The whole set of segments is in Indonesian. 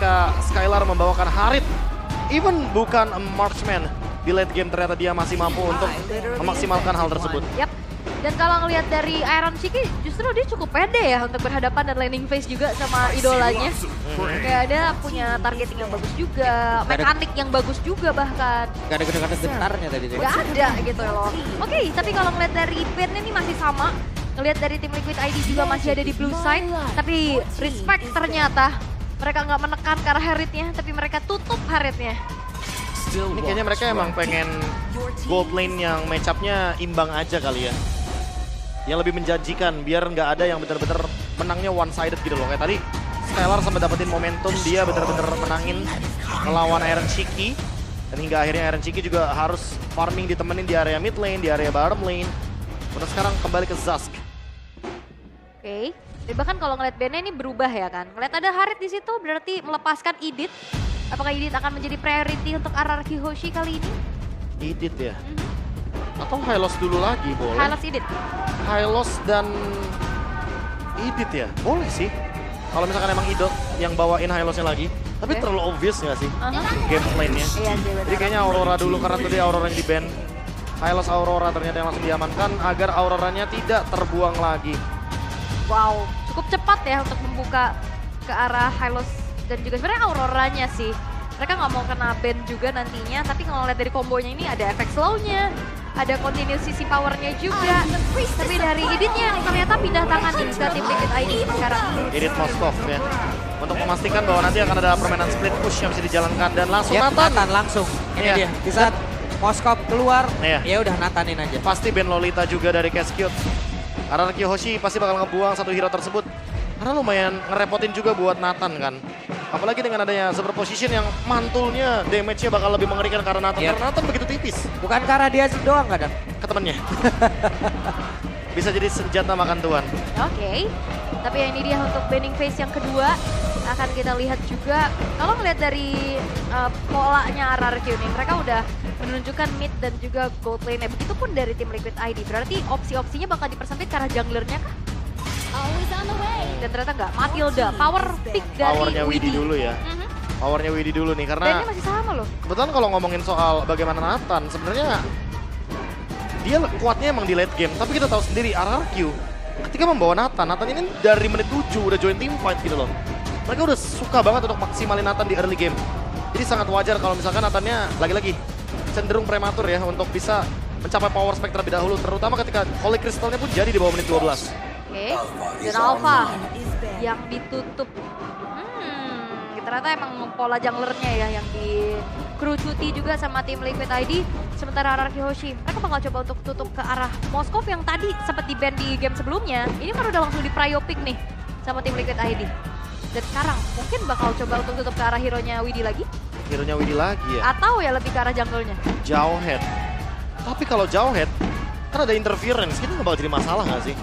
ketika Skylar membawakan Harit, even bukan marksman, di late game ternyata dia masih mampu untuk memaksimalkan hal tersebut. Yap. Dan kalau ngelihat dari Iron Shiki, justru dia cukup pede ya untuk berhadapan dan landing phase juga sama idolanya. Kayak dia punya targeting yang bagus juga, mekanik yang bagus juga bahkan. Gak ada gede-gede gentarnya tadi. Gak ada gitu loh. Oke, tapi kalau ngelihat dari Ben ini masih sama. Ngelihat dari tim Liquid ID juga masih ada di blue side. Tapi respect ternyata. Mereka nggak menekan ke arah Haritnya, tapi mereka tutup Haritnya. Ini kayaknya mereka emang pengen gold lane yang match-up-nya imbang aja kali ya. Yang lebih menjanjikan, biar nggak ada yang bener-bener menangnya one-sided gitu loh. Kayak tadi, Skylar sampai dapetin momentum, dia bener-bener menangin melawan Iron Shiki. Dan hingga akhirnya Iron Shiki juga harus farming ditemenin di area mid lane, di area bottom lane. Udah sekarang kembali ke Zazk. Oke. Dan bahkan kalau ngeliat bandnya ini berubah ya kan. Ngeliat ada Harit di situ berarti melepaskan Idit. Apakah Idit akan menjadi priority untuk RRQ Hoshi kali ini? Idit ya? Atau Hylos dulu lagi boleh? Hylos Idit? Hylos dan Idit ya? Boleh sih. Kalau misalkan emang Idot yang bawain Hylosnya lagi. Tapi terlalu obvious nggak sih game lainnya? Iya sih benar. Jadi kayaknya Aurora dulu karena tadi Auroranya di ban. Hylos Aurora ternyata yang langsung diamankan agar Auroranya tidak terbuang lagi. Wow, cukup cepat ya untuk membuka ke arah Hylos dan juga sebenarnya Auroranya sih. Mereka nggak mau kena ban juga nantinya, tapi kalau lihat dari kombonya ini ada efek slow-nya, ada continuous CC power-nya juga. Tapi dari Iditnya ternyata pindah tangan ke tim Liquid ID sekarang. Idit Moskov ya. Untuk memastikan bahwa nanti akan ada permainan split push yang bisa dijalankan dan langsung Ya, Nathan. Nathan langsung. Ini Iya. dia. Di saat Moskov keluar, Iya. ya udah Nathanin aja. Pasti ban Lolita juga dari Cascute. RRQ Hoshi pasti bakal ngebuang satu hero tersebut. Karena lumayan ngerepotin juga buat Nathan kan. Apalagi dengan adanya superposition yang mantulnya damage-nya bakal lebih mengerikan karena Nathan. Yep. Karena Nathan begitu tipis Bukan karena dia doang kadang. ke temennya. Bisa jadi senjata makan tuan. Oke, tapi ini dia untuk banning phase yang kedua. Akan kita lihat juga, kalau ngelihat dari polanya RRQ nih, mereka udah menunjukkan mid dan juga gold lane-nya. Begitupun dari tim Liquid ID, berarti opsi-opsinya bakal dipersempit ke arah junglernya kah? Dan ternyata nggak, Matilda, power pick dari Powernya Widi dulu ya. Powernya Widi dulu nih karena Dan masih sama loh. kebetulan kalau ngomongin soal bagaimana Nathan, sebenarnya dia kuatnya emang di late game. Tapi kita tahu sendiri RRQ ketika membawa Nathan ini dari menit 7 udah join team fight gitu loh. Mereka udah suka banget untuk maksimalin Nathan di early game. Jadi sangat wajar kalau misalkan Nathannya lagi-lagi cenderung prematur ya untuk bisa mencapai power spec terlebih dahulu. Terutama ketika Holy Crystal-nya pun jadi di bawah menit 12. Oke, dan Alpha yang ditutup. Ternyata emang pola junglernya ya yang dikerucuti juga sama tim Liquid ID. Sementara RRQ Hoshi, mereka bakal coba untuk tutup ke arah Moskov yang tadi sempat di-ban di game sebelumnya. Ini kan udah langsung di-prio pick nih sama tim Liquid ID. Dan sekarang mungkin bakal coba untuk tutup ke arah hero-nya Widi lagi. Hero-nya Widi lagi ya? Atau ya lebih ke arah jungle-nya. Jauh head. Tapi kalau jauh head, kan ada interference, ini nggak bakal jadi masalah nggak sih?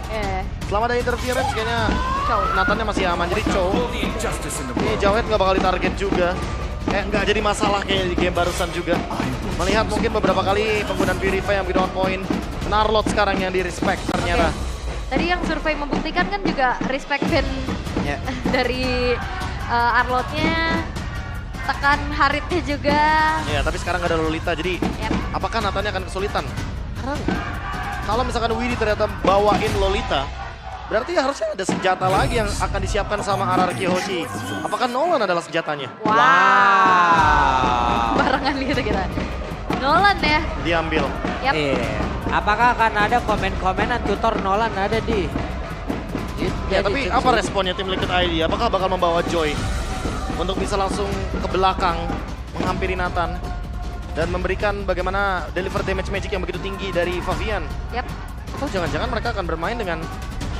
Selama ada interference kayaknya Nathannya masih aman, jadi Chow ini jauh head nggak bakal ditarget juga. Kayak nggak jadi masalah kayaknya di game barusan juga. Melihat mungkin beberapa kali penggunaan Purify yang begitu on point. Narlot sekarang yang di respect ternyata. Tadi yang survei membuktikan kan juga respect ban dari Arlotnya, tekan Haritnya juga. Ya, tapi sekarang nggak ada Lolita, jadi apakah Nathannya akan kesulitan? Karena kalau misalkan Widi ternyata bawain Lolita, berarti harusnya ada senjata lagi yang akan disiapkan sama RRQ Hoshi. Apakah Nolan adalah senjatanya? Wow. Barengan gitu kita. Nolan ya. Diambil. Yap. Apakah akan ada komen-komenan tutor Nolan ada di? Ya, tapi apa responnya tim Liquid ID? Apakah bakal membawa Joy untuk bisa langsung ke belakang menghampiri Nathan dan memberikan bagaimana deliver damage magic yang begitu tinggi dari Favian? Yap. Atau jangan-jangan mereka akan bermain dengan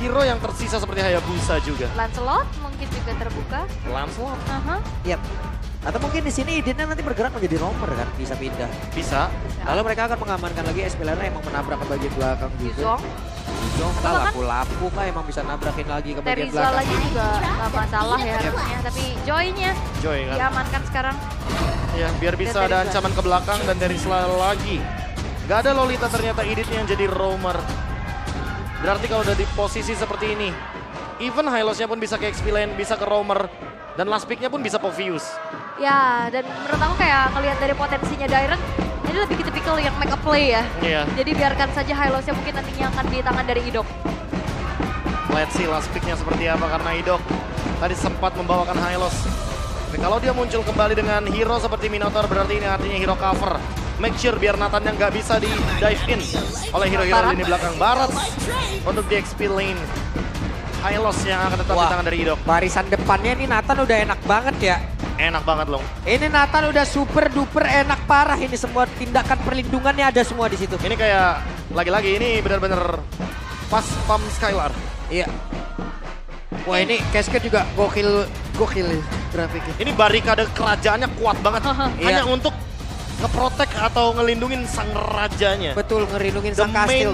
hero yang tersisa seperti Hayabusa juga? Lancelot mungkin juga terbuka. Lancelot? Yap. Atau mungkin di sini idenya nanti bergerak menjadi roamer kan, bisa pindah. Bisa. Lalu mereka akan mengamankan lagi SPLR emang menabrak ke bagian belakang juga. Yuzong lah, lapu-lapu kah emang bisa nabrakin lagi ke bagian Terizla belakang. lagi juga gak masalah ya harusnya, tapi Joy-nya Joy kan? diamankan sekarang. Ya, biar bisa ada ancaman ke belakang dan Terizla lagi. Gak ada Lolita ternyata Iditnya yang jadi roamer. Berarti kalau udah di posisi seperti ini, even Hylosnya pun bisa ke XP lane, bisa ke roamer. Dan last picknya pun bisa Povius. Ya, dan menurut aku kayak ngelihat dari potensinya Dairen, ini lebih ke tipikal yang make up play ya. Iya. Jadi biarkan saja Hylosnya mungkin nantinya akan di tangan dari Idok. Let's see last picknya seperti apa karena Idok tadi sempat membawakan Hylos. Tapi kalau dia muncul kembali dengan hero seperti Minotaur berarti ini artinya hero cover. Make sure biar Nathan yang nggak bisa di dive in oleh hero-hero lini belakang barat untuk di XP lane. Hylos yang akan tetap di tangan dari Idok. Barisan depannya ini Nathan udah enak banget ya. Enak banget loh. Ini Nathan udah super duper enak parah, ini semua tindakan perlindungannya ada semua di situ. Ini kayak lagi-lagi ini benar-benar pas pump Skylar. Iya. Wah ini Cascade juga gokil grafiknya. Ini barikade kerajaannya kuat banget. Hanya Iya. untuk ngeprotek atau ngelindungin sang rajanya. Betul, ngerindungin The sang kastil.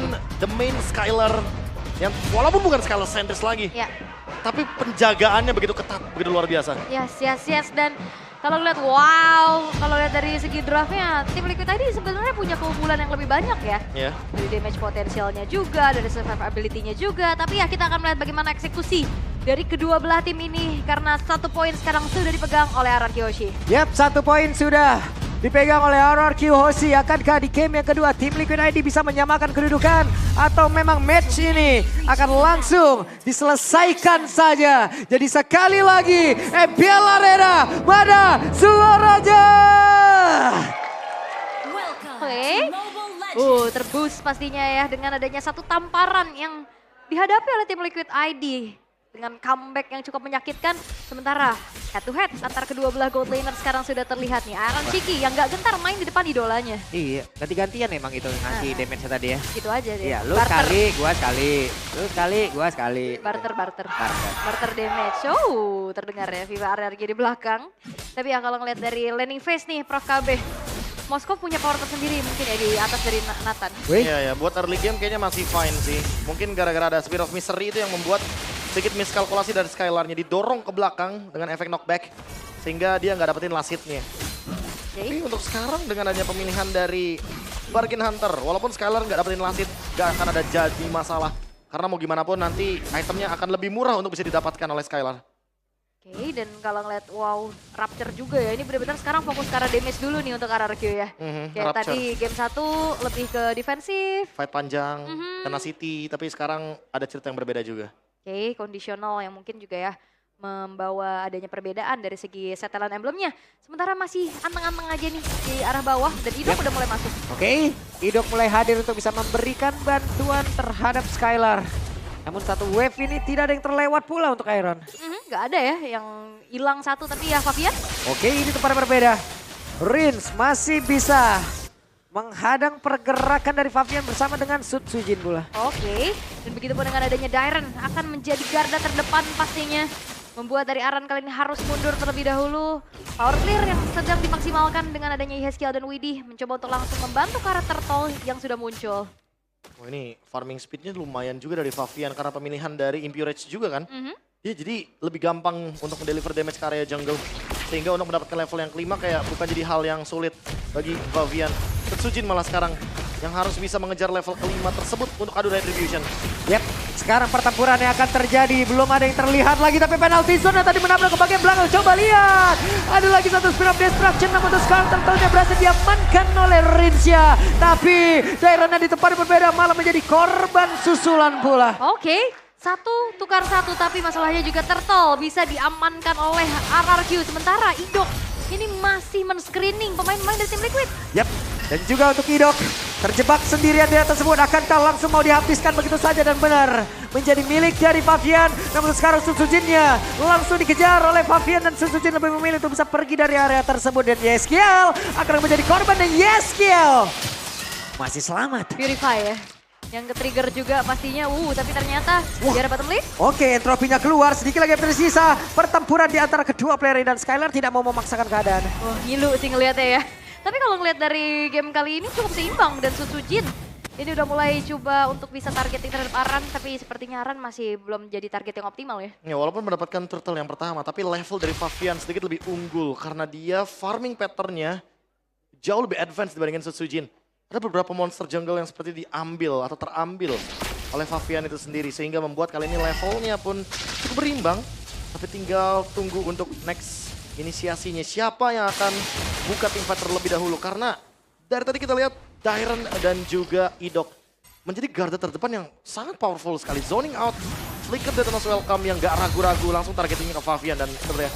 main Skylar yang walaupun bukan Skylar Sanders lagi. Ya. Tapi penjagaannya begitu ketat, begitu luar biasa. Yes. Dan kalau lihat, wow, kalau lihat dari segi draftnya, tim Liquid ID sebenarnya punya keunggulan yang lebih banyak ya. Ya. Dari damage potensialnya juga, dari survivability-nya juga. Tapi ya kita akan melihat bagaimana eksekusi dari kedua belah tim ini. Karena 1 poin sekarang sudah dipegang oleh RRQ Hoshi. Yap, 1 poin sudah dipegang oleh RRQ Hoshi. Akankah di game yang kedua tim Liquid ID bisa menyamakan kedudukan? Atau memang match ini akan langsung diselesaikan saja? Jadi sekali lagi, MPL Arena pada Suaraja. Oke. Terbus pastinya ya dengan adanya satu tamparan yang dihadapi oleh tim Liquid ID. Dengan comeback yang cukup menyakitkan. Sementara head to head antar kedua belah gold laner sekarang sudah terlihat nih. Iron Chiki yang gak gentar main di depan idolanya. Iya, ganti-gantian emang itu ngasih damage tadi ya. Gitu aja deh. Iya, lu Barter. sekali, gua sekali. Lu sekali, gua sekali. Barter damage. Oh, terdengar ya Viva RRQ di belakang. Tapi ya kalau ngeliat dari landing phase nih Prof KB. Moskow punya power tersendiri mungkin ya di atas dari Nathan. Iya ya, buat early game kayaknya masih fine sih. Mungkin gara-gara ada Spear of Misery itu yang membuat sedikit miskalkulasi dari Skylarnya. Didorong ke belakang dengan efek knockback. Sehingga dia nggak dapetin last hit-nya. Tapi untuk sekarang dengan adanya pemilihan dari Bargain Hunter. Walaupun Skylar nggak dapetin last hit, nggak akan ada jadi masalah. Karena mau gimana pun nanti itemnya akan lebih murah untuk bisa didapatkan oleh Skylar. Oke, dan kalau ngeliat wow Rapture juga ya, ini benar-benar sekarang fokus ke arah damage dulu nih untuk RRQ ya. Kayak Rapture. tadi game 1 lebih ke defensif. Fight panjang, kena City, tapi sekarang ada cerita yang berbeda juga. Oke, kondisional yang mungkin juga ya membawa adanya perbedaan dari segi setelan emblemnya. Sementara masih anteng-anteng aja nih di arah bawah dan Idok udah mulai masuk. Oke, Idok mulai hadir untuk bisa memberikan bantuan terhadap Skylar. Namun satu wave ini tidak ada yang terlewat pula untuk Iron. Nggak ada ya yang hilang satu, tapi ya Fabian. Oke, ini tempat berbeda. Rins masih bisa menghadang pergerakan dari Fabian bersama dengan Sujin pula. Oke, dan begitu pun dengan adanya Dairen akan menjadi garda terdepan pastinya. Membuat dari Aran kali ini harus mundur terlebih dahulu. Power clear yang sedang dimaksimalkan dengan adanya Yeskiel dan Widih mencoba untuk langsung membantu karakter Tol yang sudah muncul. Oh ini farming speednya lumayan juga dari Favian karena pemilihan dari Impurage juga kan. Dia jadi lebih gampang untuk mendeliver damage ke area jungle. Sehingga untuk mendapatkan level yang kelima kayak bukan jadi hal yang sulit bagi Favian. Sujin malah sekarang yang harus bisa mengejar level kelima tersebut untuk adu retribution. Yap, sekarang pertempuran yang akan terjadi. Belum ada yang terlihat lagi tapi penalty zone tadi menabrak ke bagian belakang. Coba lihat. Ada lagi satu Spear of Destruction namun untuk sekarang turtle-nya berhasil diamankan oleh Rinsya. Tapi Dairennya di tempat berbeda malah menjadi korban susulan pula. Oke, satu tukar satu tapi masalahnya juga Turtle bisa diamankan oleh RRQ. Sementara Idok ini masih men-screening pemain-pemain dari tim Liquid. Yap, dan juga untuk Idok terjebak sendirian di atas tersebut. Akankah langsung mau dihabiskan begitu saja dan benar menjadi milik dari Favian. Namun sekarang Sujinnya langsung dikejar oleh Favian dan Sujin lebih memilih untuk bisa pergi dari area tersebut. Dan Yeskiel akan menjadi korban dan Yeskiel masih selamat. Purify ya. Yang ke-trigger juga pastinya, tapi ternyata di arah bottom lane. Oke, entropinya keluar, sedikit lagi yang tersisa. Pertempuran di antara kedua player dan Skylar tidak mau memaksakan keadaan. Wah, ngilu sih ngeliatnya ya. Tapi kalau ngeliat dari game kali ini cukup seimbang dan Sujin ini udah mulai coba untuk bisa targeting terhadap Aran, tapi sepertinya Aran masih belum jadi target yang optimal ya. Ya walaupun mendapatkan turtle yang pertama, tapi level dari Favian sedikit lebih unggul karena dia farming patternnya jauh lebih advance dibandingkan Sujin. Ada beberapa monster jungle yang seperti diambil atau terambil oleh Favian itu sendiri. Sehingga membuat kali ini levelnya pun cukup berimbang. Tapi tinggal tunggu untuk next inisiasinya. Siapa yang akan buka teamfight terlebih dahulu. Karena dari tadi kita lihat Dairon dan juga Idok menjadi garda terdepan yang sangat powerful sekali. Zoning out, flicker Detona's Welcome yang gak ragu-ragu langsung targetingnya ke Favian dan sebenarnya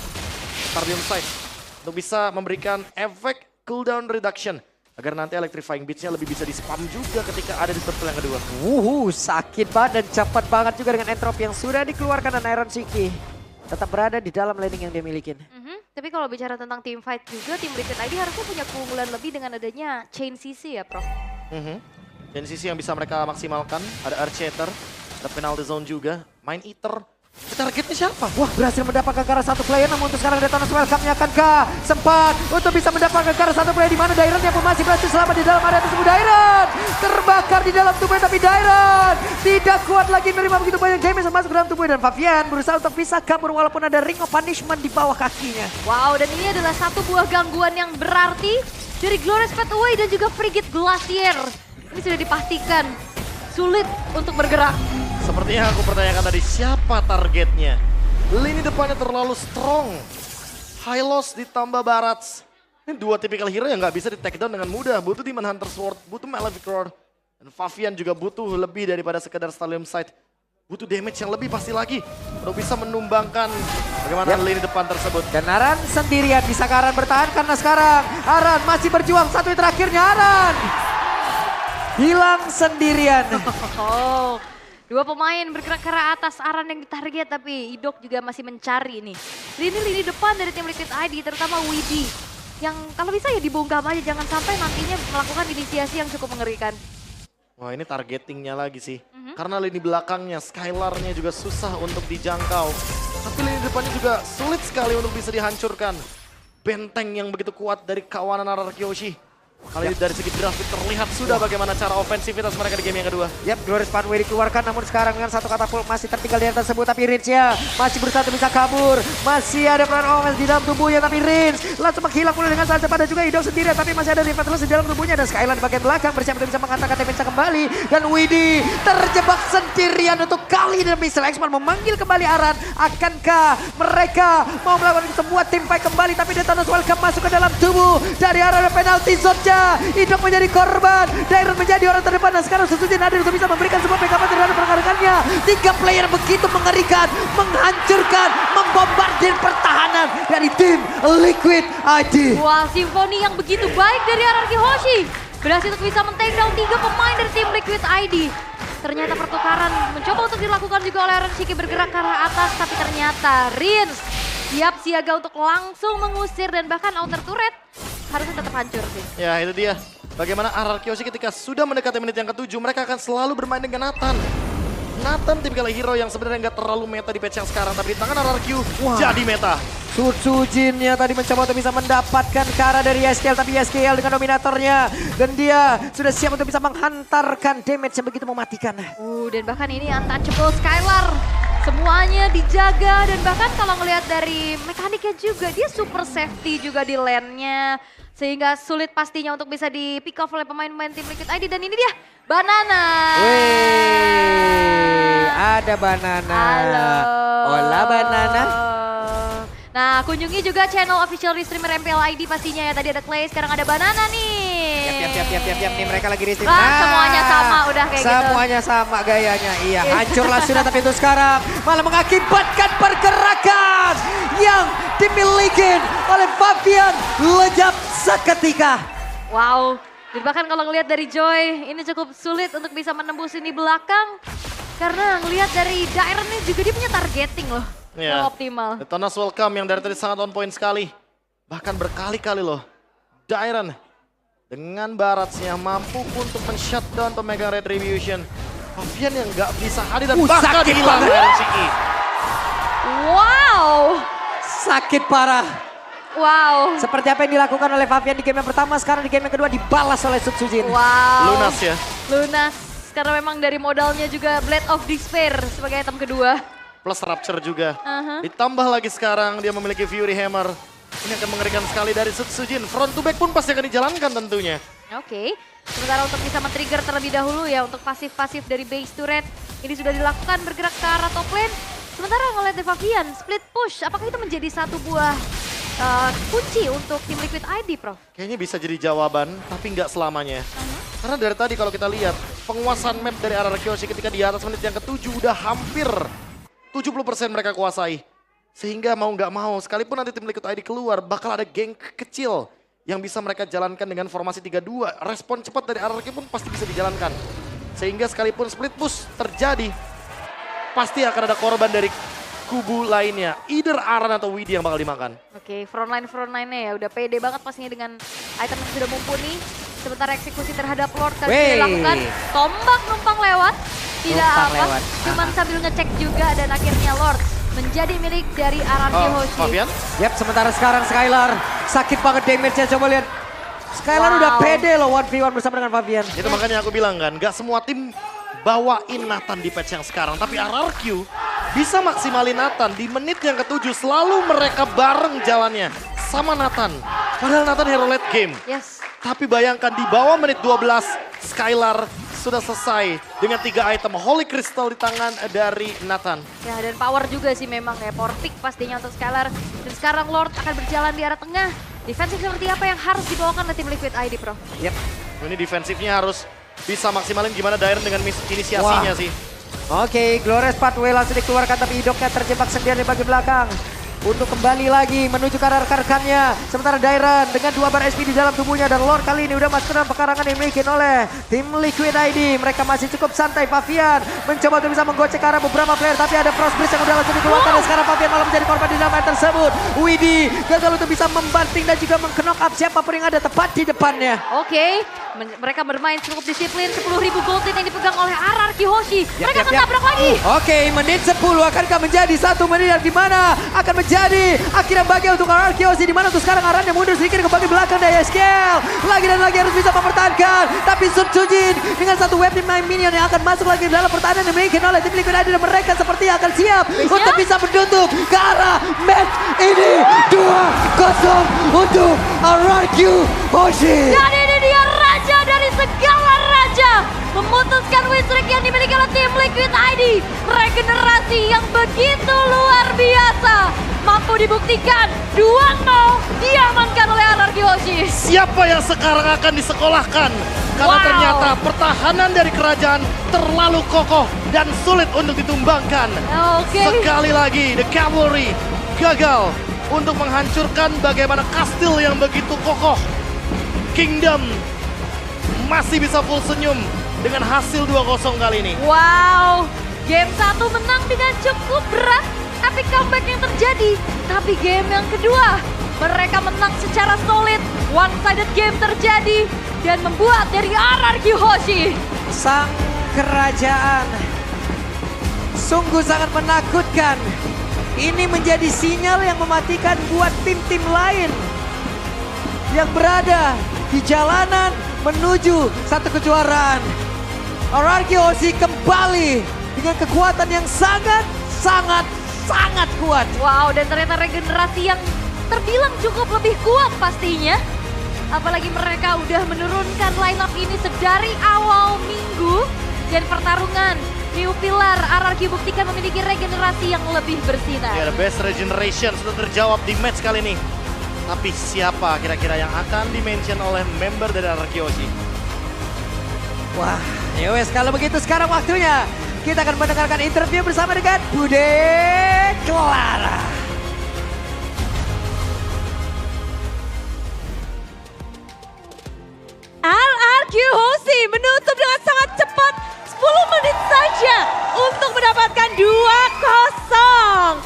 Stadium Sight untuk bisa memberikan efek cooldown reduction agar nanti electrifying beats-nya lebih bisa di-spam juga ketika ada di turtle yang kedua. Sakit banget dan cepat banget juga dengan entropy yang sudah dikeluarkan dan Iron Shiki tetap berada di dalam laning yang dia milikin. Tapi kalau bicara tentang team fight juga, tim Liquid ID harusnya punya keunggulan lebih dengan adanya Chain CC ya, Prof. Dan sisi yang bisa mereka maksimalkan, ada Archater, ada penalty zone juga, Mind Eater. Targetnya siapa? Wah, berhasil mendapatkan ke arah satu player, namun untuk sekarang Detona's Welcome-nya akankah sempat untuk bisa mendapatkan ke arah satu player, di mana Dairon yang pun masih berhasil selamat di dalam area tersebut. Dairon terbakar di dalam tubuhnya, tapi Dairon tidak kuat lagi menerima begitu banyak damage yang masuk ke dalam tubuhnya, dan Favian berusaha untuk bisa kabur walaupun ada Ring of Punishment di bawah kakinya. Wow, dan ini adalah satu buah gangguan yang berarti dari Glorious Pathway dan juga Frigate Glacier. Ini sudah dipastikan sulit untuk bergerak. Seperti yang aku pertanyakan tadi, siapa targetnya? Lini depannya terlalu strong. High loss ditambah Barats. Ini dua tipikal hero yang nggak bisa di take down dengan mudah. Butuh Demon Hunter Sword, butuh Malefic Roar. Dan Favian juga butuh lebih daripada sekedar Stallium Sight. Butuh damage yang lebih pasti lagi untuk bisa menumbangkan bagaimana lini depan tersebut. Dan Aran sendirian, bisa ke Aran bertahan karena sekarang Aran masih berjuang. Satu terakhirnya Aran hilang sendirian. Dua pemain bergerak ke arah atas, Aran yang ditarget, tapi Idok juga masih mencari nih. Lini depan dari tim Liquid ID, terutama Widi. Yang kalau bisa ya dibungkam aja, jangan sampai nantinya melakukan inisiasi yang cukup mengerikan. Wah, ini targetingnya lagi sih. Karena lini belakangnya, Skylar-nya juga susah untuk dijangkau. Tapi lini depannya juga sulit sekali untuk bisa dihancurkan. Benteng yang begitu kuat dari kawanan Araraki Hoshi. Kali ini dari segi grafik terlihat sudah bagaimana cara ofensivitas mereka di game yang kedua. Yap, Glorious Pathway dikeluarkan, namun sekarang dengan satu katapult masih tertinggal di atas tersebut. Tapi Rince-nya masih berusaha untuk bisa kabur. Masih ada peran offense di dalam tubuhnya, tapi Rince langsung menghilang pula dengan sangat cepat. Dan juga Idok sendirian, tapi masih ada Rivatlus di dalam tubuhnya. Dan Skylar di bagian belakang bersiap untuk bisa mengatakan damage kembali. Dan Widi terjebak sendirian untuk kali ini. Missile X-Man memanggil kembali Aran. Akankah mereka mau melakukan semua tim fight kembali? Tapi Detona's Welcome masuk ke dalam tubuh dari Aran, dan penalty zone. Idok menjadi korban, Dairon menjadi orang terdepan, dan sekarang Setsujin hadir untuk bisa memberikan sebuah backup terhadap rekan-rekannya. 3 player begitu mengerikan, menghancurkan, membombardir pertahanan dari tim Liquid ID. Wah, simfoni yang begitu baik dari Araraki Hoshi. Berhasil untuk bisa men-take down 3 pemain dari tim Liquid ID. Ternyata pertukaran mencoba untuk dilakukan juga oleh Iron Shiki, bergerak ke arah atas, tapi ternyata Rins siap siaga untuk langsung mengusir, dan bahkan outer turret harusnya tetap hancur sih. Ya, itu dia. Bagaimana Araraki Hoshi ketika sudah mendekati menit yang ke-7, mereka akan selalu bermain dengan Nathan. Nathan tipikal hero yang sebenarnya nggak terlalu meta di patch yang sekarang, tapi di tangan Araraki jadi meta. Setsujinnya tadi mencoba untuk bisa mendapatkan ke arah dari YSKL, tapi YSKL dengan dominatornya. Dan dia sudah siap untuk bisa menghantarkan damage yang begitu mematikan. Dan bahkan ini untouchable Skylar. Semuanya dijaga, dan bahkan kalau ngelihat dari mekaniknya juga, dia super safety juga di lane-nya. Sehingga sulit pastinya untuk bisa di pick off oleh pemain-pemain tim Liquid ID. Dan ini dia, Banana. Ada Banana. Halo. Hola Banana. Nah, kunjungi juga channel official streamer MPL ID pastinya ya. Tadi ada Clay, sekarang ada Banana nih. Tiap nih mereka lagi restream. Semuanya sama udah kayak gitu. Semuanya sama gayanya. Iya, hancurlah sudah, tapi itu sekarang malah mengakibatkan pergerakan yang dimiliki oleh Favian lejap seketika. Wow, dan bahkan kalau ngelihat dari Joy, ini cukup sulit untuk bisa menembus ini belakang. Karena ngelihat dari Dairon ini juga dia punya targeting loh. Ya. Optimal. Detona's Welcome yang dari tadi sangat on point sekali. Bahkan berkali-kali loh. Dairon dengan Baratsnya mampu untuk men-shutdown pemegang Retribution. Favian yang nggak bisa hadir dan bahkan hilang Iron Shiki. Wow. Sakit parah. Wow. Seperti apa yang dilakukan oleh Favian di game yang pertama, sekarang di game yang kedua dibalas oleh Setsujin. Wow. Lunas ya. Lunas. Karena memang dari modalnya juga Blade of Despair sebagai item kedua. Plus Rapture juga. Ditambah lagi sekarang dia memiliki Fury Hammer. Ini akan mengerikan sekali dari Setsujin. Front to back pun pasti akan dijalankan tentunya. Oke. Sementara untuk bisa men-trigger terlebih dahulu ya untuk pasif-pasif dari base turret. Ini sudah dilakukan, bergerak ke arah top lane. Sementara ngeliat The Favian, split push, apakah itu menjadi satu buah kunci untuk tim Liquid ID, Prof? Kayaknya bisa jadi jawaban, tapi nggak selamanya. Karena dari tadi kalau kita lihat, penguasaan map dari RRQ Hoshi ketika di atas menit yang ke-7 udah hampir 70% mereka kuasai. Sehingga mau nggak mau, sekalipun nanti tim Liquid ID keluar, bakal ada geng kecil yang bisa mereka jalankan dengan formasi 3-2. Respon cepat dari RRQ pun pasti bisa dijalankan. Sehingga sekalipun split push terjadi, pasti akan ada korban dari kubu lainnya. Either Aran atau Widi yang bakal dimakan. Oke, frontline-nya ya udah pede banget pastinya dengan item yang sudah mumpuni. Sementara eksekusi terhadap Lord kali ini dilakukan. Tombak numpang lewat, tidak apa, cuman sambil ngecek juga dan akhirnya Lord menjadi milik dari RRQ Hoshi. Favian? Yap, sementara sekarang Skylar sakit banget damage-nya, coba lihat. Skylar udah pede loh 1v1 bersama dengan Favian. Itu makanya aku bilang kan, gak semua tim bawain Nathan di patch yang sekarang. Tapi RRQ bisa maksimalin Nathan di menit yang ke-7. Selalu mereka bareng jalannya sama Nathan. Padahal Nathan hero late game. Yes. Tapi bayangkan di bawah menit 12, Skylar sudah selesai dengan 3 item Holy Crystal di tangan dari Nathan. Ya dan power juga sih memang ya, power pick pastinya untuk Skylar. Dan sekarang Lord akan berjalan di arah tengah. Defensif seperti apa yang harus dibawakan oleh tim Liquid ID, Prof? Yap. Ini defensifnya harus bisa maksimalin gimana Dairon dengan inisiasinya sih. Oke, Glorious Pathway langsung dikeluarkan tapi Idoknya terjebak sendirian di bagian belakang. Untuk kembali lagi menuju ke arah rekan-rekannya. Sementara Dairon dengan 2 bar SP di dalam tubuhnya. Dan Lord kali ini udah masuk dalam pekarangan yang dimiliki oleh tim Liquid ID. Mereka masih cukup santai. Favian mencoba untuk bisa menggocek ke arah beberapa player. Tapi ada Frost Breeze yang udah langsung dikeluarkan. Dan sekarang Favian malah menjadi korban di dalam hal tersebut. Widi gagal untuk bisa membanting dan juga meng-knock up siapapun yang ada tepat di depannya. Oke, mereka bermain cukup disiplin. 10.000 gold yang dipegang oleh RRQ Hoshi. Mereka akan tabrak lagi. Oke, menit 10 akankah menjadi 1 menit yang dimana akan menjadi akhirnya bagian untuk RRQ Hoshi, di mana untuk sekarang Aran yang mundur sedikit ke bagian belakang dari SKL. Lagi dan lagi harus bisa mempertahankan. Tapi Sun Sujin dengan 1 wave minion yang akan masuk lagi dalam pertahanan yang dimiliki oleh tim Liquid ID. Dan mereka sepertinya akan siap untuk bisa menutup ke arah match ini. 2-0 untuk RRQ Hoshi. Dan ini dia raja dari segala raja. Memutuskan win streak yang dimiliki oleh tim Liquid ID. Regenerasi yang begitu luar biasa. Mampu dibuktikan 2-0 diamankan oleh RRQ Hoshi. Siapa yang sekarang akan disekolahkan? Karena ternyata pertahanan dari kerajaan terlalu kokoh dan sulit untuk ditumbangkan. Sekali lagi The Cavalry gagal untuk menghancurkan bagaimana kastil yang begitu kokoh. Kingdom masih bisa full senyum dengan hasil 2-0 kali ini. Wow, game 1 menang dengan cukup berat, tapi comeback yang terjadi. Tapi game yang kedua, mereka menang secara solid, one-sided game terjadi, dan membuat dari RRQ Hoshi. Sang kerajaan sungguh sangat menakutkan. Ini menjadi sinyal yang mematikan buat tim-tim lain yang berada di jalanan menuju satu kejuaraan. RRQ Hoshi kembali dengan kekuatan yang sangat kuat. Wow, dan ternyata regenerasi yang terbilang cukup lebih kuat pastinya. Apalagi mereka udah menurunkan lineup ini sedari awal minggu. Dan pertarungan New Pillar RRQ buktikan memiliki regenerasi yang lebih bersinar. Ya, the best regeneration sudah terjawab di match kali ini. Tapi siapa kira-kira yang akan dimention oleh member dari RRQ Hoshi? Wah, yowes kalau begitu sekarang waktunya kita akan mendengarkan interview bersama dengan Bude Clara. RRQ Hoshi menutup dengan sangat cepat 10 menit saja untuk mendapatkan 2-0.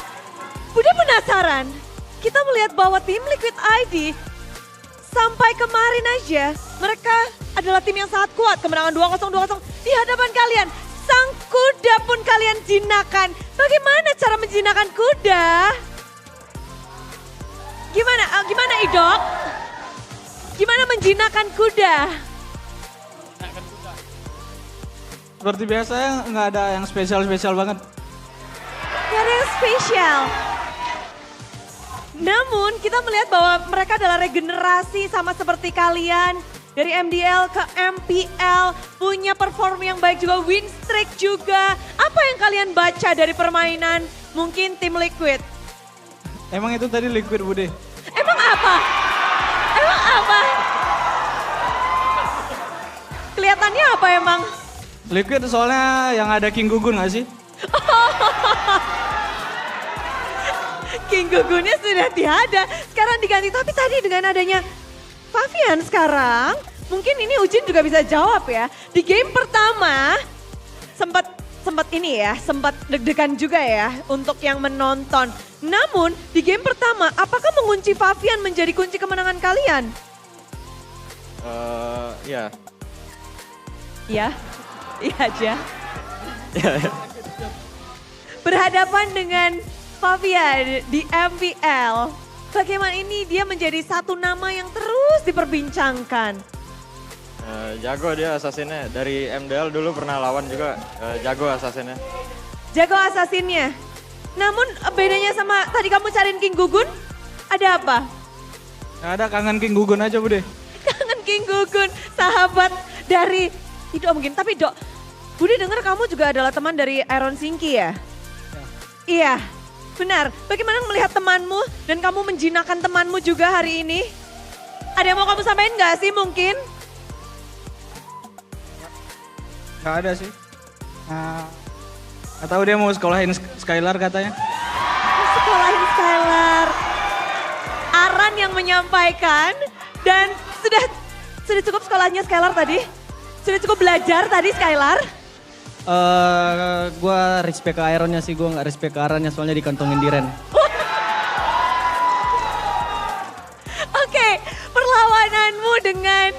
Bude penasaran, kita melihat bahwa tim Liquid ID sampai kemarin aja mereka adalah tim yang sangat kuat. Kemenangan 2-0 di hadapan kalian. Sang kuda pun kalian jinakan. Bagaimana cara menjinakkan kuda? Gimana Idok? Gimana menjinakkan kuda? Seperti biasa ya, nggak ada yang spesial-spesial banget. Gak ada yang spesial. Namun kita melihat bahwa mereka adalah regenerasi sama seperti kalian. Dari MDL ke MPL, punya perform yang baik juga, win streak juga. Apa yang kalian baca dari permainan mungkin tim Liquid? Emang itu tadi Liquid Bude. Emang apa? Emang apa? Kelihatannya apa emang? Liquid soalnya yang ada King Gugun gak sih? King Gugunnya sudah tiada, sekarang diganti. Tapi tadi dengan adanya Favian sekarang, mungkin ini Ujin juga bisa jawab ya. Di game pertama sempat ini ya, sempat deg-degan juga ya untuk yang menonton. Namun di game pertama, apakah mengunci Favian menjadi kunci kemenangan kalian? Ya. Iya, iya aja. Berhadapan dengan Favian di MPL. Bagaimana ini dia menjadi satu nama yang terus diperbincangkan. Jago dia assassinnya. Dari MDL dulu pernah lawan juga, jago assassinnya. Jago assassinnya. Namun bedanya sama tadi kamu cariin King Gugun, ada apa? Gak ada, kangen King Gugun aja Bude. Kangen King Gugun, sahabat dari Ido mungkin. Tapi Dok, Budi dengar kamu juga adalah teman dari Iron Sinki ya? Iya, benar. Bagaimana melihat temanmu dan kamu menjinakkan temanmu juga hari ini? Ada yang mau kamu sampaikan nggak sih mungkin? Gak ada sih. Gak tahu dia mau sekolahin Skylar katanya. Sekolahin Skylar. Aran yang menyampaikan dan sudah cukup sekolahnya Skylar tadi? Sudah cukup belajar tadi Skylar? Gue respect ke Ironnya sih, gue gak respect ke Arannya soalnya dikantongin di Ren. Oke, perlawananmu dengan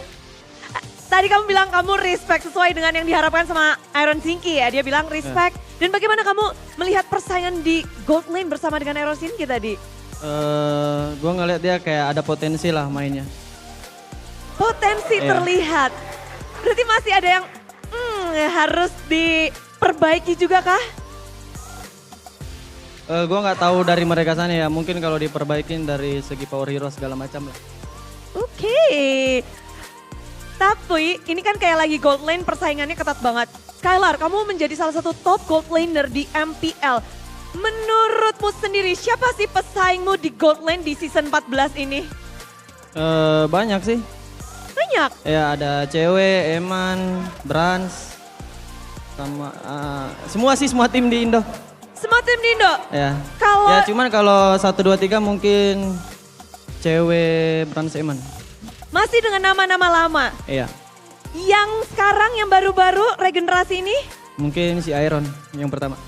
tadi kamu bilang kamu respect sesuai dengan yang diharapkan sama Iron Sinki ya. Dia bilang respect. Dan bagaimana kamu melihat persaingan di Gold Lane bersama dengan Iron Sinki tadi? Gue ngeliat dia kayak ada potensi lah mainnya. Potensi terlihat. Berarti masih ada yang harus diperbaiki juga kah? Gue nggak tahu dari mereka sana ya, mungkin kalau diperbaikin dari segi power hero segala macam lah. Oke. Tapi ini kan kayak lagi gold lane persaingannya ketat banget. Skylar, kamu menjadi salah satu top gold laner di MPL. Menurutmu sendiri siapa sih pesaingmu di gold lane di season 14 ini? Banyak sih. Banyak? Ya ada cewek, Eman, Brans, sama semua tim di Indo. Semua tim di Indo? Ya. Kalau Ya cuman kalau 1, 2, 3 mungkin cewek, Brans, Eman. masih dengan nama-nama lama. Iya. Yang sekarang yang baru-baru regenerasi ini? Mungkin si Iron yang pertama.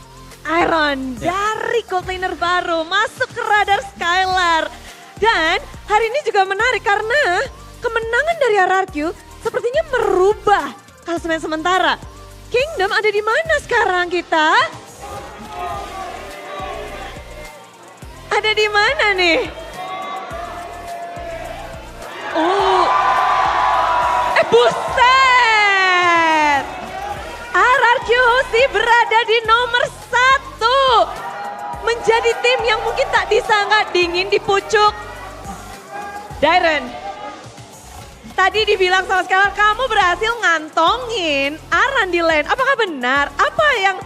Iron dari gold laner baru masuk ke radar Skylar. Dan hari ini juga menarik karena kemenangan dari RRQ sepertinya merubah klasemen sementara. Kingdom ada di mana sekarang kita? Ada di mana nih? Buset! RRQ Hoshi berada di nomor 1. Menjadi tim yang mungkin tak disangka dingin di pucuk. Dairen, tadi dibilang sama Skylar kamu berhasil ngantongin Aran di lane. Apakah benar? Apa yang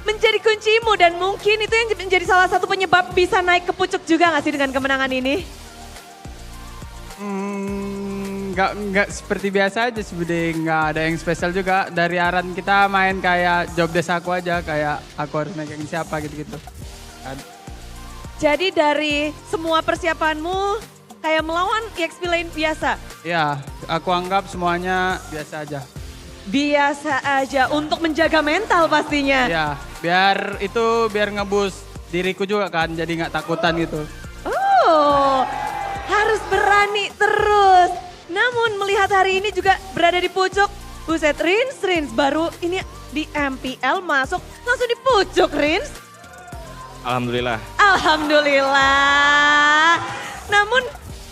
menjadi kuncimu dan mungkin itu yang menjadi salah satu penyebab bisa naik ke pucuk juga gak sih dengan kemenangan ini? Nggak seperti biasa aja sebenarnya, nggak ada yang spesial juga. Dari Aran kita main kayak job desk aku aja, kayak aku harus megang siapa gitu-gitu. Jadi dari semua persiapanmu kayak melawan EXP lane biasa? Ya, aku anggap semuanya biasa aja. Biasa aja untuk menjaga mental pastinya. Ya, biar ngeboost diriku juga kan, jadi nggak takutan gitu. Oh, harus berani terus. Namun melihat hari ini juga berada di pucuk. Buset, Rins baru ini di MPL masuk langsung di pucuk, Rins. Alhamdulillah. Alhamdulillah. Namun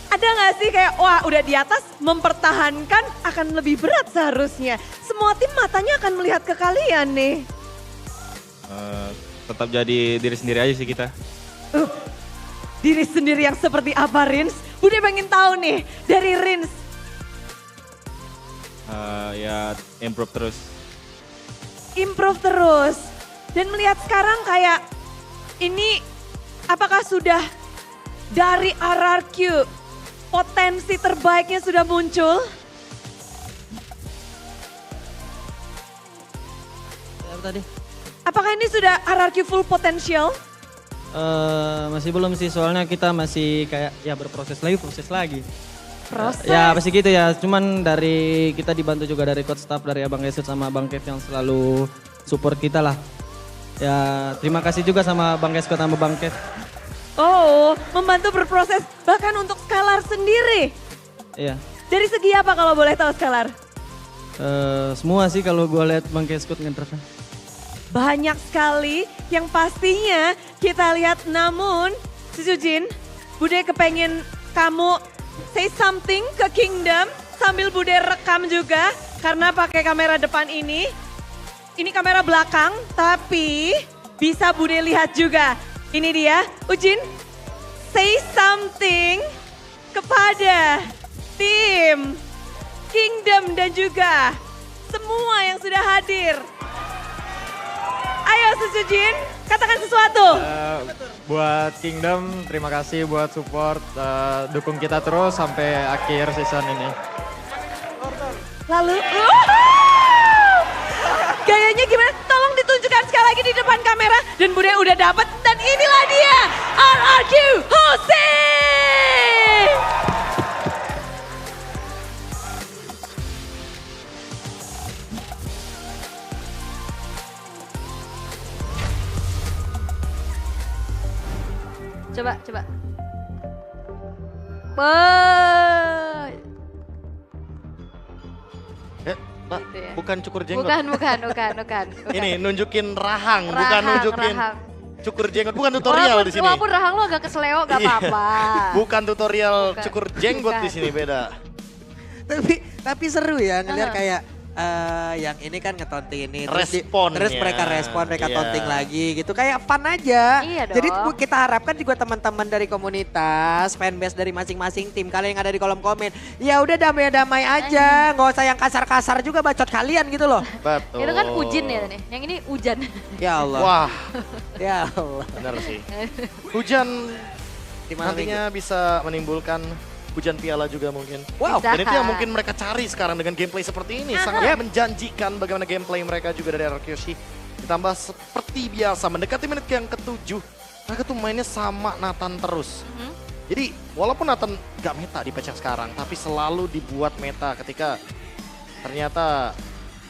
ada nggak sih kayak wah udah di atas mempertahankan akan lebih berat seharusnya. Semua tim matanya akan melihat ke kalian nih. Tetap jadi diri sendiri aja sih kita. Diri sendiri yang seperti apa, Rins? Budi pengen tahu nih dari Rins. Ya improve terus. Improve terus. Dan melihat sekarang kayak ini apakah sudah dari RRQ potensi terbaiknya sudah muncul? Apa tadi? Apakah ini sudah RRQ full potential? Masih belum sih, soalnya kita masih kayak ya berproses lagi. Proses. Ya pasti gitu ya, cuman dari kita dibantu juga dari coach staff, dari Abang Gesut sama Bang Kev yang selalu support kita lah. Ya terima kasih juga sama Bang Gesut sama Bang Kev. Oh, membantu berproses bahkan untuk Scalar sendiri. Iya. Dari segi apa kalau boleh tahu Scalar? Semua sih kalau gue lihat Bang Gesut nge-drive. Banyak sekali yang pastinya kita lihat, namun Sujin, Bude kepengen kamu say something ke Kingdom sambil Bude rekam juga karena pakai kamera depan ini. Ini kamera belakang tapi bisa Bude lihat juga. Ini dia, Ujin, say something kepada tim Kingdom dan juga semua yang sudah hadir. Ayo Sujin, katakan sesuatu. Buat Kingdom, terima kasih buat support, dukung kita terus sampai akhir season ini. Lalu, gayanya gimana? Tolong ditunjukkan sekali lagi di depan kamera. Dan Bude udah dapat dan inilah dia, RRQ Hosei. Coba. Mbak, Gitu ya. bukan cukur jenggot. Bukan. Ini nunjukin rahang, bukan nunjukin rahang. cukur jenggot. Bukan tutorial di sini. Walaupun rahang lo agak kesleo gak Iya. apa-apa. Bukan tutorial Bukan. cukur jenggot di sini, beda. Tapi seru ya ngeliat kayak yang ini kan ngetonting ini Responnya. terus mereka respon, mereka Iya. tonting lagi gitu, kayak fun aja. Iya dong. Jadi kita harapkan juga teman-teman dari komunitas, fanbase dari masing-masing tim kalian yang ada di kolom komen, ya udah damai-damai aja, nggak usah yang kasar-kasar juga bacot kalian gitu loh. Betul. Itu kan Ujin ya nih, yang ini hujan. Ya Allah. Wah, Ya Allah. benar sih. Hujan Di mana nantinya bisa menimbulkan hujan piala juga mungkin. Wow. Bisa. Dan itu yang mungkin mereka cari sekarang dengan gameplay seperti ini. Sangat menjanjikan bagaimana gameplay mereka juga dari RRQ. Ditambah seperti biasa mendekati menit yang ke-7. Mereka tuh mainnya sama Nathan terus. Jadi walaupun Nathan gak meta di patch yang sekarang, tapi selalu dibuat meta ketika ternyata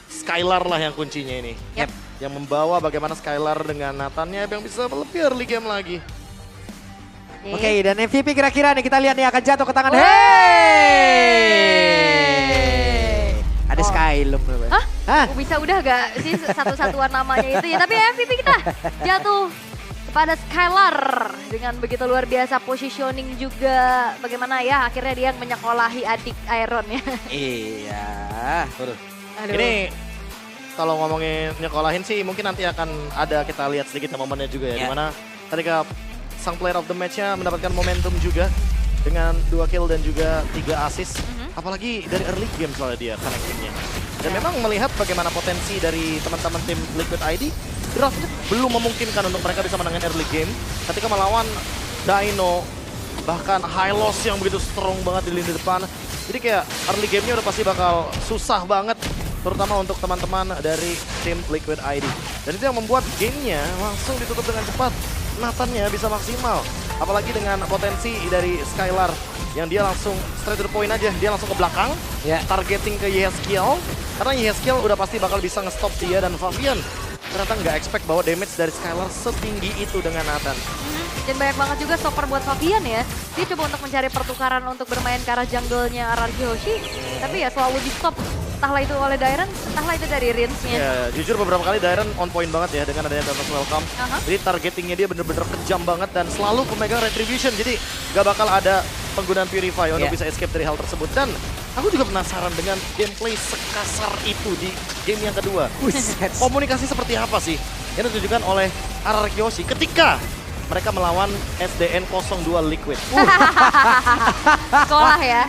Skylar lah yang kuncinya ini. Yep. Yang membawa bagaimana Skylar dengan Nathannya yang bisa lebih early game lagi. Oke, dan MVP kira-kira nih kita lihat nih akan jatuh ke tangan. Wey. Hey! Ada Skylum. Hah? Bisa udah gak sih satu-satuan namanya itu ya. Tapi MVP kita jatuh kepada Skylar dengan begitu luar biasa positioning juga. Bagaimana ya akhirnya dia menyekolahi adik Iron ya. Iya. Aduh. Ini kalau ngomongin nyekolahin sih mungkin nanti akan ada kita lihat sedikit momennya juga ya. Dimana ketika sang player of the match-nya mendapatkan momentum juga dengan 2 kill dan juga 3 assist. Apalagi dari early game soalnya dia connecting-nya. Dan memang melihat bagaimana potensi dari teman-teman tim Liquid ID, draftnya belum memungkinkan untuk mereka bisa menangin early game ketika melawan Dino, bahkan Hylos yang begitu strong banget di lini depan. Jadi kayak early game-nya udah pasti bakal susah banget, terutama untuk teman-teman dari tim Liquid ID. Dan itu yang membuat gamenya langsung ditutup dengan cepat. Nathan-nya bisa maksimal, apalagi dengan potensi dari Skylar yang dia langsung straight to the point aja, dia langsung ke belakang, targeting ke Yeskiel, karena Yeskiel udah pasti bakal bisa nge-stop dia dan Fabian. Ternyata nggak expect bahwa damage dari Skylar setinggi itu dengan Nathan. Dan banyak banget juga stopper buat Fabian ya. Dia coba untuk mencari pertukaran untuk bermain ke arah jungle-nya RRQ Hoshi, tapi ya selalu di stop. Entahlah itu oleh Dairon, entahlah itu dari Rinsnya. Ya, jujur beberapa kali Dairon on point banget ya dengan adanya Danos Welcome. Jadi targetingnya dia bener-bener kejam banget dan selalu pemegang Retribution. Jadi gak bakal ada penggunaan Purify untuk bisa escape dari hal tersebut. Dan aku juga penasaran dengan gameplay sekasar itu di game yang kedua. Komunikasi seperti apa sih yang ditunjukkan oleh RRQ Hoshi ketika mereka melawan SDN 02 Liquid. Sekolah ya.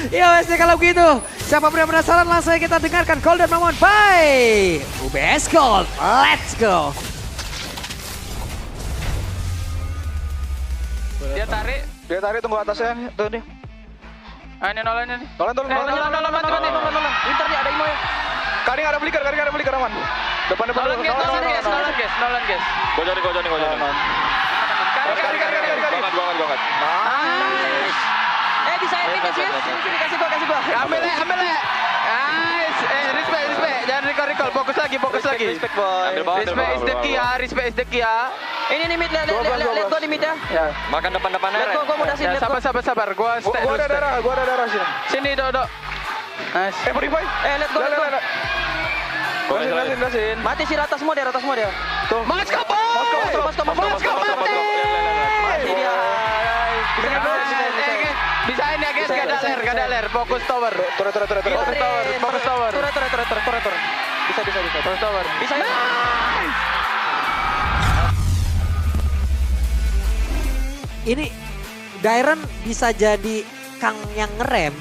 Ya WSD kalau begitu, siapa yang penasaran langsung aja kita dengarkan Golden Moment by UBS Gold. Let's go. Dia tarik tunggu atasnya. Tuh nih. Ini Nolan ini. Nolan. Winter nih ada Imo ya. Karing ada flicker aman. Depan. Nolan guys. Gojonin. Karing. Banget. Nice. Bisa epic kasih ya. Kasih gua. Ambil le. Nice. Respect. Jangan recall. Fokus lagi. Respect boy. Respect is the key ya. Ini nih mid, let go di mid ya. Ya. Makan depan-depan ya. Gua mau dasin. Sabar. Gua ada darah sini. Sini, Dok. Nice. Purify. Let go. Dasin. Mati si rata semua dia. Tuh. Mas kapo. Mati dia. Bisain ya guys, gak ada ler. Fokus tower. Turun. Fokus tower. Turun. Bisa. Fokus tower. Bisa. Ini Dairon bisa jadi Kang yang ngerem,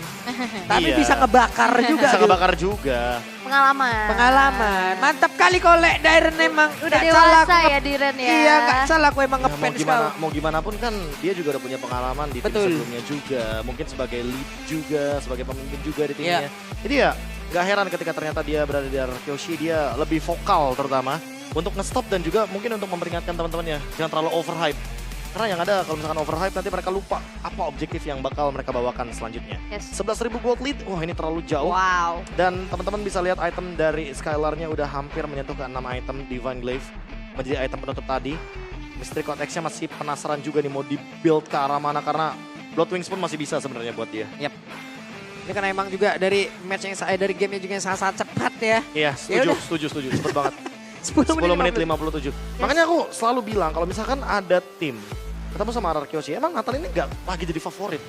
tapi Iya. bisa ngebakar juga. Bisa gitu. ngebakar juga. Pengalaman. Mantap kali kolek Dairon emang. Udah Nggak salah dewasa aku ya Diren ya. Iya gak salah aku emang Ya, ngefans kau. mau gimana pun kan dia juga udah punya pengalaman di tim Betul. sebelumnya juga. Mungkin sebagai lead juga, sebagai pemimpin juga di timnya. Iya. Jadi ya gak heran ketika ternyata dia berada di RRQ Hoshi, dia lebih vokal terutama untuk nge-stop dan juga mungkin untuk memperingatkan teman-temannya jangan terlalu overhype. Karena yang ada kalau misalkan overhype nanti mereka lupa apa objektif yang bakal mereka bawakan selanjutnya. Yes. 11.000 gold lead, wah ini terlalu jauh. Wow. Dan teman-teman bisa lihat item dari Skylar-nya udah hampir menyentuh ke 6 item Divine Glaive. Menjadi item penutup tadi. Mystery Code X-nya masih penasaran juga nih mau di-build ke arah mana karena Blood Wings pun masih bisa sebenarnya buat dia. Ini karena emang juga dari match yang dari gamenya juga yang sangat cepat ya. Iya, Yaudah. setuju, cepet banget. 10 10 menit 57. Makanya aku selalu bilang kalau misalkan ada tim ketemu sama RRQ Hoshi, emang Nathan ini gak lagi jadi favorit.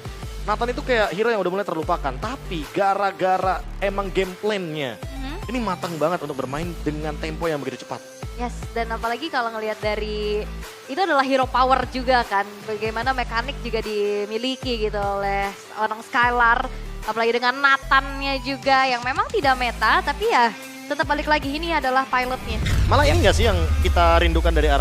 Nathan itu kayak hero yang udah mulai terlupakan, tapi gara-gara emang game plan-nya ini matang banget untuk bermain dengan tempo yang begitu cepat. Yes, dan apalagi kalau ngelihat dari itu adalah hero power juga kan, bagaimana mekanik juga dimiliki gitu oleh orang Skylar, apalagi dengan Nathan-nya juga yang memang tidak meta, tapi ya tetap balik lagi ini adalah pilotnya. Malah ini gak sih yang kita rindukan dari